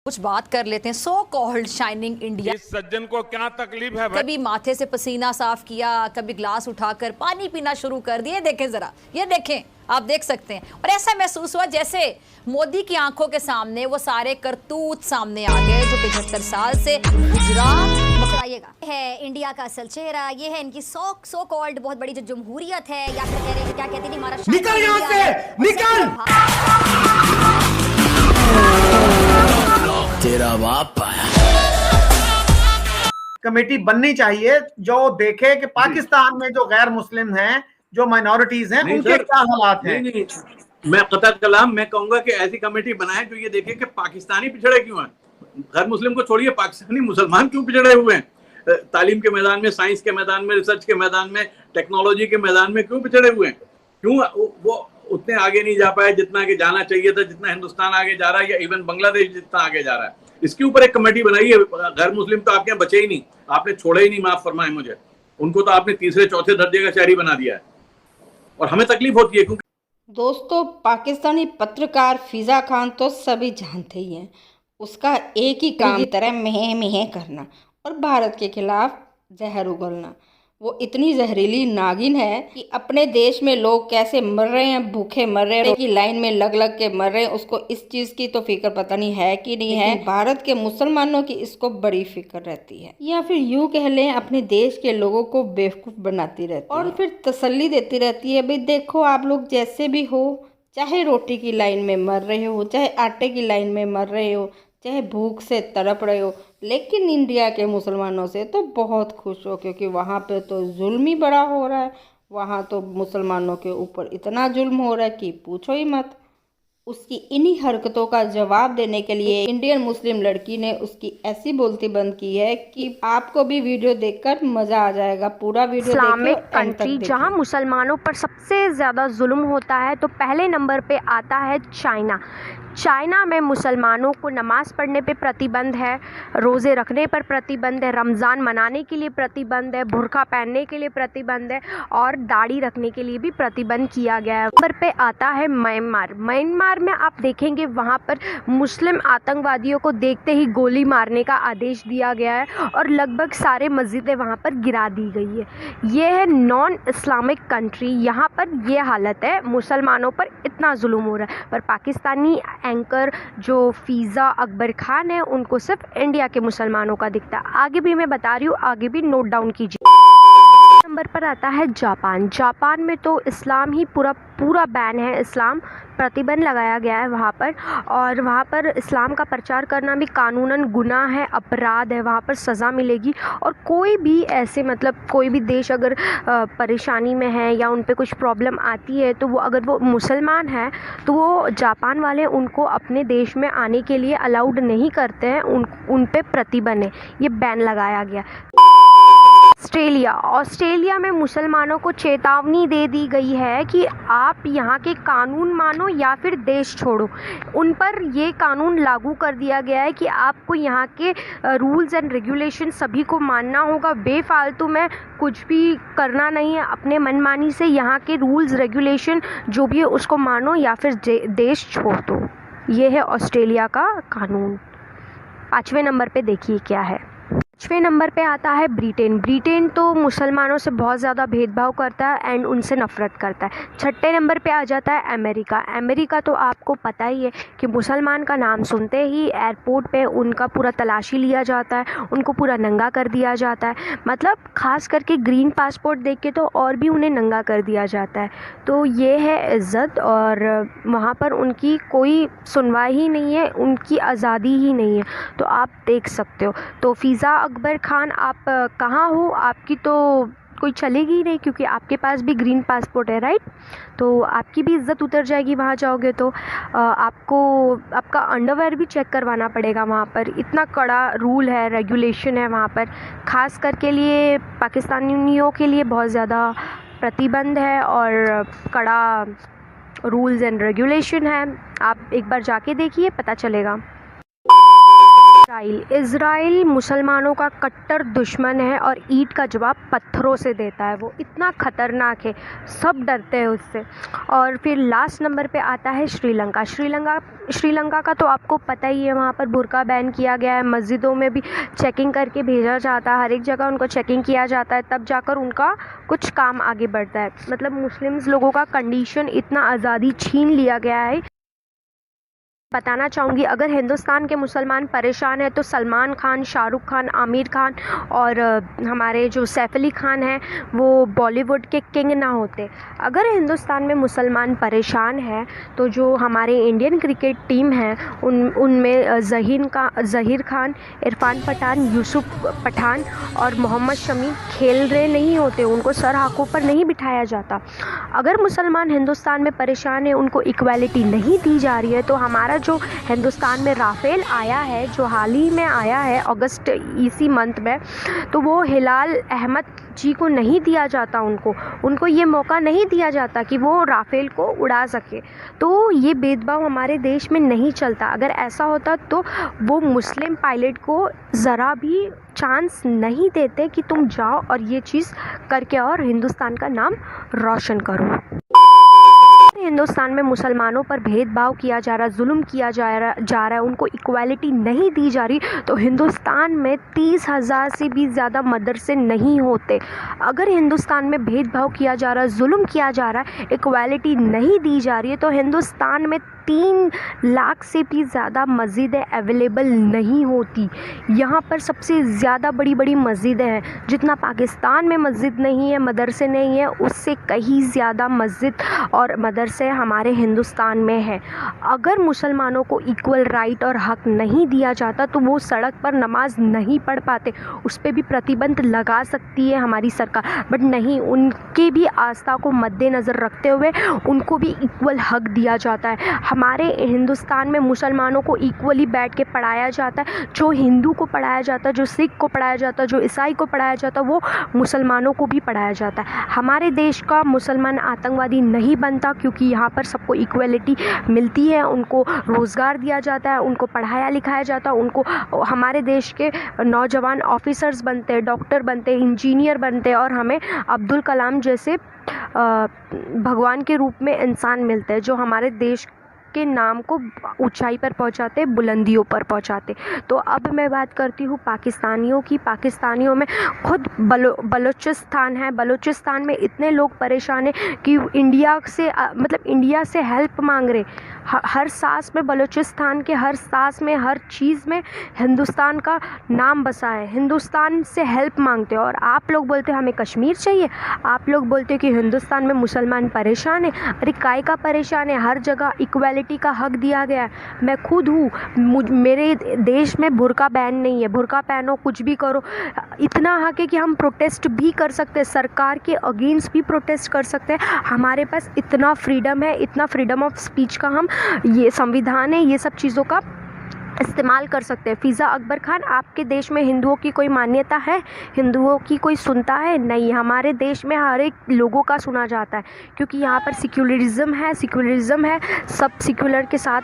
कुछ बात कर लेते हैं। सो कॉल्ड शाइनिंग इंडिया, इस सज्जन को क्या तकलीफ है भाई? कभी माथे से पसीना साफ किया, कभी ग्लास उठाकर पानी पीना शुरू कर दिए। देखें जरा, ये देखें, आप देख सकते हैं। और ऐसा महसूस हुआ जैसे मोदी की आंखों के सामने वो सारे करतूत सामने आ गए जो 75 साल से गुजरात बताइएगा है इंडिया का असल चेहरा। ये है इनकी सो कॉल्ड बहुत बड़ी जो जमहूरियत है, या फिर कह रहे हैं क्या कहते थे हमारा निकल यहाँ से, निकल! तेरा बाप आया। कमेटी बननी चाहिए जो देखे कि पाकिस्तान में जो गैर मुस्लिम हैं, जो माइनॉरिटीज हैं, उनके क्या हालात हैं। नहीं, मैं कतल कलाम मैं कहूंगा कि ऐसी कमेटी बनाए जो ये देखे कि पाकिस्तानी पिछड़े क्यों हैं। गैर मुस्लिम को छोड़िए, पाकिस्तानी मुसलमान क्यों पिछड़े हुए हैं। तालीम के मैदान में, साइंस के मैदान में, रिसर्च के मैदान में, टेक्नोलॉजी के मैदान में क्यों पिछड़े हुए हैं। क्यों वो उतने आगे नहीं जा पाए जितना आगे जाना चाहिए था, जितना हिंदुस्तान आगे जा रहा है, या इवन बांग्लादेश जितना आगे जा रहा है। इसके ऊपर एक कमेटी बनाई है। गैर मुस्लिम तो आपके यहाँ बचे ही नहीं, आपने छोड़े ही नहीं, माफ फरमाए मुझे। उनको तो आपने तीसरे चौथे दर्जे का शहरी बना दिया है और हमें तकलीफ होती है। क्योंकि दोस्तों, पाकिस्तानी पत्रकार फिजा खान तो सभी जानते ही हैं। उसका एक ही काम तरह मेहे करना और भारत के खिलाफ जहर उगलना। वो इतनी जहरीली नागिन है कि अपने देश में लोग कैसे मर रहे हैं, भूखे मर रहे हैं, की लाइन में लग लग के मर रहे हैं, उसको इस चीज़ की तो फिक्र पता नहीं है कि नहीं है। भारत के मुसलमानों की इसको बड़ी फिक्र रहती है, या फिर यूँ कह लें अपने देश के लोगों को बेवकूफ़ बनाती रहती है और फिर तसल्ली देती रहती है, भाई देखो आप लोग जैसे भी हो, चाहे रोटी की लाइन में मर रहे हो, चाहे आटे की लाइन में मर रहे हो, चाहे भूख से तड़प रहे हो, लेकिन इंडिया के मुसलमानों से तो बहुत खुश हो, क्योंकि वहाँ पे तो जुल्म ही बड़ा हो रहा है। वहाँ तो मुसलमानों के ऊपर इतना जुल्म हो रहा है कि पूछो ही मत। उसकी इन्हीं हरकतों का जवाब देने के लिए इंडियन मुस्लिम लड़की ने उसकी ऐसी बोलती बंद की है कि आपको भी वीडियो देखकर मज़ा आ जाएगा। पूरा वीडियो इस्लामिक कंट्री जहां मुसलमानों पर सबसे ज़्यादा जुल्म होता है तो पहले नंबर पे आता है चाइना। चाइना में मुसलमानों को नमाज़ पढ़ने पे प्रतिबंध है, रोज़े रखने पर प्रतिबंध है, रमज़ान मनाने के लिए प्रतिबंध है, बुर्का पहनने के लिए प्रतिबंध है और दाढ़ी रखने के लिए भी प्रतिबंध किया गया है। नंबर पे आता है म्यांमार। म्यांमार में आप देखेंगे वहाँ पर मुस्लिम आतंकवादियों को देखते ही गोली मारने का आदेश दिया गया है और लगभग सारे मस्जिदें वहाँ पर गिरा दी गई है। ये है नॉन इस्लामिक कंट्री, यहाँ पर ये हालत है, मुसलमानों पर इतना जुल्म हो रहा है। पर पाकिस्तानी एंकर जो फिजा अकबर खान है उनको सिर्फ इंडिया के मुसलमानों का दिखता है। आगे भी मैं बता रही हूँ, आगे भी नोट डाउन कीजिए। नंबर पर आता है जापान। जापान में तो इस्लाम ही पूरा बैन है, इस्लाम प्रतिबंध लगाया गया है वहाँ पर, और वहाँ पर इस्लाम का प्रचार करना भी कानूनन गुनाह है, अपराध है, वहाँ पर सज़ा मिलेगी। और कोई भी ऐसे कोई भी देश अगर परेशानी में है या उन पे कुछ प्रॉब्लम आती है तो वो अगर वो मुसलमान है तो वो जापान वाले उनको अपने देश में आने के लिए अलाउड नहीं करते हैं, उन पे प्रतिबंध है, ये बैन लगाया गया। ऑस्ट्रेलिया में मुसलमानों को चेतावनी दे दी गई है कि आप यहाँ के कानून मानो या फिर देश छोड़ो। उन पर ये कानून लागू कर दिया गया है कि आपको यहाँ के रूल्स एंड रेगुलेशन सभी को मानना होगा, बेफालतू में कुछ भी करना नहीं है, अपने मनमानी से यहाँ के रूल्स रेगुलेशन जो भी है उसको मानो या फिर देश छोड़ दो। ये है ऑस्ट्रेलिया का कानून। 5वें नंबर पे देखिए क्या है। 6वें नंबर पे आता है ब्रिटेन। ब्रिटेन तो मुसलमानों से बहुत ज़्यादा भेदभाव करता है एंड उनसे नफ़रत करता है। 6ठे नंबर पे आ जाता है अमेरिका। अमेरिका तो आपको पता ही है कि मुसलमान का नाम सुनते ही एयरपोर्ट पे उनका पूरा तलाशी लिया जाता है, उनको पूरा नंगा कर दिया जाता है। ख़ास करके ग्रीन पासपोर्ट देख के तो और भी उन्हें नंगा कर दिया जाता है। तो ये है इज़्ज़त, और वहाँ पर उनकी कोई सुनवाई ही नहीं है, उनकी आज़ादी ही नहीं है। तो आप देख सकते हो। तो फिजा अकबर खान, आप कहाँ हो, आपकी तो कोई चलेगी ही नहीं क्योंकि आपके पास भी ग्रीन पासपोर्ट है, राइट। तो आपकी भी इज़्ज़त उतर जाएगी वहाँ जाओगे तो। आपको आपका अंडरवेयर भी चेक करवाना पड़ेगा वहाँ पर, इतना कड़ा रूल है, रेगुलेशन है वहाँ पर। ख़ास करके लिए पाकिस्तानियों के लिए बहुत ज़्यादा प्रतिबंध है और कड़ा रूल्स एंड रेगुलेशन है। आप एक बार जाके देखिए, पता चलेगा। इज़राइल मुसलमानों का कट्टर दुश्मन है और ईंट का जवाब पत्थरों से देता है। वो इतना ख़तरनाक है, सब डरते हैं उससे। और फिर लास्ट नंबर पे आता है श्रीलंका। श्रीलंका का तो आपको पता ही है, वहाँ पर बुर्का बैन किया गया है, मस्जिदों में भी चेकिंग करके भेजा जाता है, हर एक जगह उनको चेकिंग किया जाता है, तब जाकर उनका कुछ काम आगे बढ़ता है। मतलब मुस्लिम्स लोगों का कंडीशन इतना आज़ादी छीन लिया गया है। बताना चाहूँगी, अगर हिंदुस्तान के मुसलमान परेशान हैं तो सलमान खान, शाहरुख खान, आमिर खान और हमारे जो सैफ अली खान हैं वो बॉलीवुड के किंग ना होते। अगर हिंदुस्तान में मुसलमान परेशान हैं तो जो हमारे इंडियन क्रिकेट टीम है उनमें ज़हीर खान, इरफान पठान, यूसुफ पठान और मोहम्मद शमी खेल रहे नहीं होते, उनको सर आँखों पर नहीं बिठाया जाता। अगर मुसलमान हिंदुस्तान में परेशान है, उनको इक्वालिटी नहीं दी जा रही है, तो हमारा जो हिंदुस्तान में राफेल आया है, जो हाल ही में आया है अगस्त इसी मंथ में, तो वो हिलाल अहमद जी को नहीं दिया जाता, उनको ये मौका नहीं दिया जाता कि वो राफेल को उड़ा सके। तो ये भेदभाव हमारे देश में नहीं चलता। अगर ऐसा होता तो वो मुस्लिम पायलट को ज़रा भी चांस नहीं देते कि तुम जाओ और ये चीज़ करके और हिंदुस्तान का नाम रोशन करो। हिंदुस्तान में मुसलमानों पर भेदभाव किया जा रहा, जुल्म किया जा रहा है, उनको इक्वालिटी नहीं दी जा रही, तो हिंदुस्तान में 30,000 से भी ज़्यादा मदरसे नहीं होते। अगर हिंदुस्तान में भेदभाव किया जा रहा है, जुल्म किया जा रहा है, इक्वालिटी नहीं दी जा रही है, तो हिंदुस्तान में 3 लाख से भी ज़्यादा मस्जिदें अवेलेबल नहीं होती। यहाँ पर सबसे ज़्यादा बड़ी बड़ी मस्जिदें हैं। जितना पाकिस्तान में मस्जिद नहीं है, मदरसे नहीं है, उससे कहीं ज़्यादा मस्जिद और मदरसे हमारे हिंदुस्तान में है। अगर मुसलमानों को इक्वल राइट और हक नहीं दिया जाता तो वो सड़क पर नमाज नहीं पढ़ पाते। उस पर भी प्रतिबंध लगा सकती है हमारी सरकार, बट नहीं, उनके भी आस्था को मद्देनज़र रखते हुए उनको भी इक्वल हक दिया जाता है। हमारे हिंदुस्तान में मुसलमानों को इक्वली बैठ के पढ़ाया जाता है। जो हिंदू को पढ़ाया जाता है, जो सिख को पढ़ाया जाता है, जो ईसाई को पढ़ाया जाता है, वो मुसलमानों को भी पढ़ाया जाता है। हमारे देश का मुसलमान आतंकवादी नहीं बनता, क्योंकि यहाँ पर सबको इक्वलिटी मिलती है, उनको रोज़गार दिया जाता है, उनको पढ़ाया लिखाया जाता है, उनको हमारे देश के नौजवान ऑफिसर्स बनते हैं, डॉक्टर बनते हैं, इंजीनियर बनते हैं, और हमें अब्दुल कलाम जैसे भगवान के रूप में इंसान मिलते हैं, जो हमारे देश के नाम को ऊंचाई पर पहुंचाते, बुलंदियों पर पहुंचाते। तो अब मैं बात करती हूँ पाकिस्तानियों की। पाकिस्तानियों में खुद बलूचिस्तान है। बलूचिस्तान में इतने लोग परेशान हैं कि इंडिया से हेल्प मांग रहे। हर सांस में बलूचिस्तान के हर सांस में, हर चीज़ में हिंदुस्तान का नाम बसा है। हिंदुस्तान से हेल्प मांगते हो और आप लोग बोलते हो हमें कश्मीर चाहिए। आप लोग बोलते हो कि हिंदुस्तान में मुसलमान परेशान है। अरे काय का परेशान है? हर जगह इक्वालिटी का हक दिया गया है। मैं खुद हूँ, मेरे देश में बुर्का बैन नहीं है। बुर्का पहनो, कुछ भी करो, इतना हक है कि हम प्रोटेस्ट भी कर सकते हैं, सरकार के अगेंस्ट भी प्रोटेस्ट कर सकते हैं। हमारे पास इतना फ्रीडम है, इतना फ्रीडम ऑफ स्पीच का हम ये संविधान है, ये सब चीज़ों का इस्तेमाल कर सकते हैं। फ़िज़ा अकबर खान, आपके देश में हिंदुओं की कोई मान्यता है? हिंदुओं की कोई सुनता है? नहीं। हमारे देश में हर एक लोगों का सुना जाता है, क्योंकि यहाँ पर सेक्युलरिज़म है, सब सेक्युलर के साथ